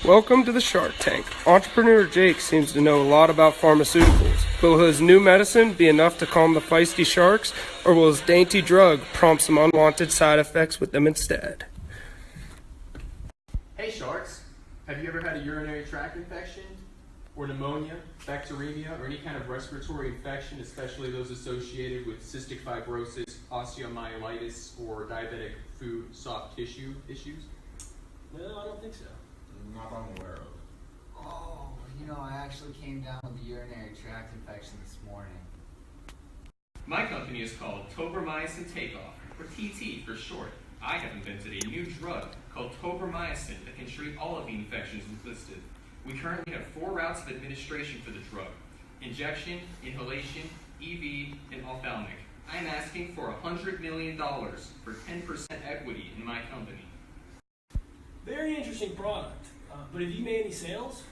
Welcome to the Shark Tank. Entrepreneur Jake seems to know a lot about pharmaceuticals, but will his new medicine be enough to calm the feisty sharks, or will his dainty drug prompt some unwanted side effects with them instead? Hey sharks, have you ever had a urinary tract infection, or pneumonia, bacteremia, or any kind of respiratory infection, especially those associated with cystic fibrosis, osteomyelitis, or diabetic food soft tissue issues? No, I don't think so. Not that I'm aware of. Oh, I actually came down with a urinary tract infection this morning. My company is called Tobramycin Takeoff, or TT for short. I have invented a new drug called Tobramycin that can treat all of the infections listed. We currently have 4 routes of administration for the drug: injection, inhalation, EV, and ophthalmic. I am asking for $100 million for 10% equity in my company. Very interesting product. But have you made any sales?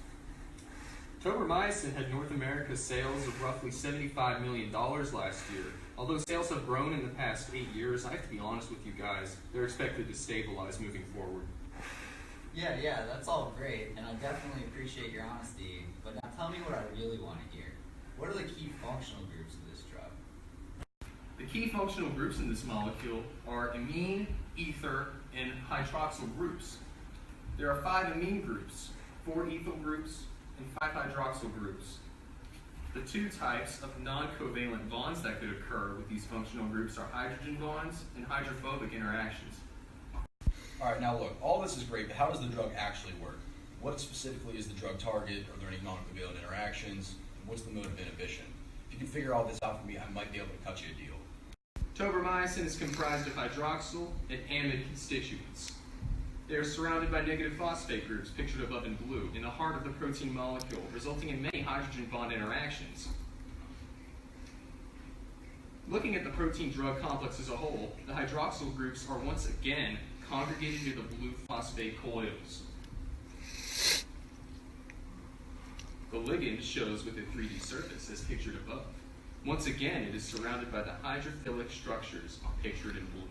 Tobramycin had North America sales of roughly $75 million last year. Although sales have grown in the past 8 years, I have to be honest with you guys, they're expected to stabilize moving forward. Yeah, that's all great, and I definitely appreciate your honesty, but now tell me what I really want to hear. What are the key functional groups of this drug? The key functional groups in this molecule are amine, ether, and hydroxyl groups. There are 5 amine groups, 4 ethyl groups, and 5 hydroxyl groups. The 2 types of non-covalent bonds that could occur with these functional groups are hydrogen bonds and hydrophobic interactions. Alright, now look, all this is great, but how does the drug actually work? What specifically is the drug target? Are there any non-covalent interactions? And what's the mode of inhibition? If you can figure all this out for me, I might be able to cut you a deal. Tobramycin is comprised of hydroxyl and amide constituents. They are surrounded by negative phosphate groups, pictured above in blue, in the heart of the protein molecule, resulting in many hydrogen bond interactions. Looking at the protein drug complex as a whole, the hydroxyl groups are once again congregated near the blue phosphate coils. The ligand shows with a 3D surface as pictured above. Once again, it is surrounded by the hydrophilic structures pictured in blue.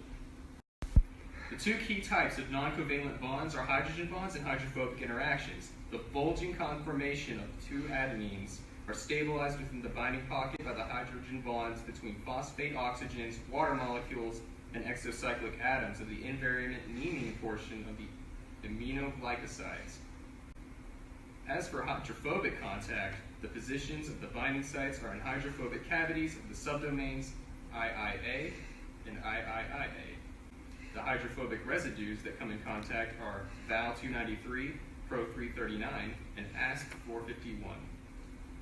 The 2 key types of non-covalent bonds are hydrogen bonds and hydrophobic interactions. The bulging conformation of 2 adenines are stabilized within the binding pocket by the hydrogen bonds between phosphate oxygens, water molecules, and exocyclic atoms of the invariant amine portion of the aminoglycosides. As for hydrophobic contact, the positions of the binding sites are in hydrophobic cavities of the subdomains IIA and IIIA. The hydrophobic residues that come in contact are Val-293, Pro-339, and Asp-451.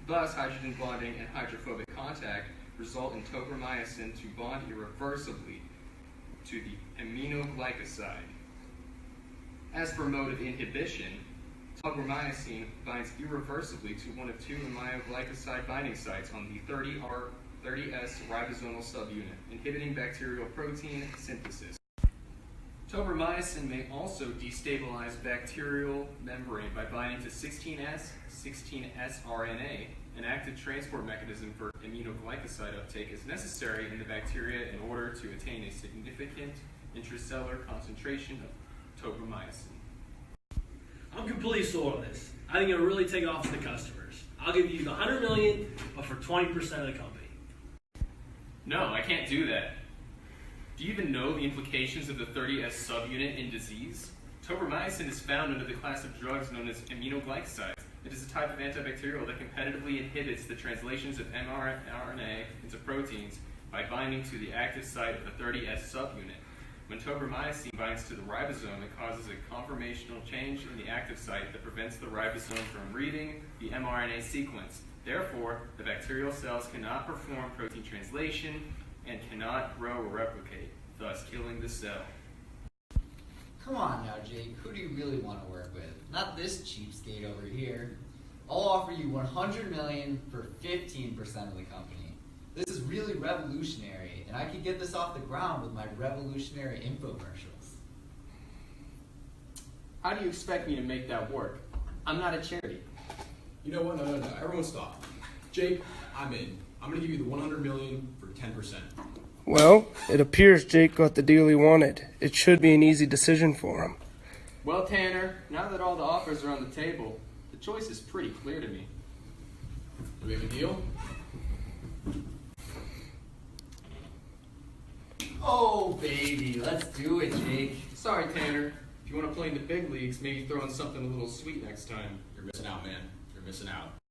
Thus, hydrogen bonding and hydrophobic contact result in tobramycin to bond irreversibly to the aminoglycoside. As for mode of inhibition, tobramycin binds irreversibly to one of 2 aminoglycoside binding sites on the 30S ribosomal subunit, inhibiting bacterial protein synthesis. Tobramycin may also destabilize bacterial membrane by binding to 16S RNA. An active transport mechanism for aminoglycoside uptake is necessary in the bacteria in order to attain a significant intracellular concentration of tobramycin. I'm completely sold on this. I think it'll really take off with the customers. I'll give you the $100 million, but for 20% of the company. No, I can't do that. Do you even know the implications of the 30S subunit in disease? Tobramycin is found under the class of drugs known as aminoglycosides. It is a type of antibacterial that competitively inhibits the translations of mRNA into proteins by binding to the active site of the 30S subunit. When tobramycin binds to the ribosome, it causes a conformational change in the active site that prevents the ribosome from reading the mRNA sequence. Therefore, the bacterial cells cannot perform protein translation and cannot grow or replicate, thus killing the cell. Come on now, Jake. Who do you really want to work with? Not this cheapskate over here. I'll offer you $100 million for 15% of the company. This is really revolutionary, and I could get this off the ground with my revolutionary infomercials. How do you expect me to make that work? I'm not a charity. You know what? No. Everyone stop. Jake, I'm in. I'm going to give you the $100 million for 10%. Well, it appears Jake got the deal he wanted. It should be an easy decision for him. Well, Tanner, now that all the offers are on the table, the choice is pretty clear to me. Do we have a deal? Oh, baby, let's do it, Jake. Sorry, Tanner. If you want to play in the big leagues, maybe throw in something a little sweet next time. You're missing out, man. You're missing out.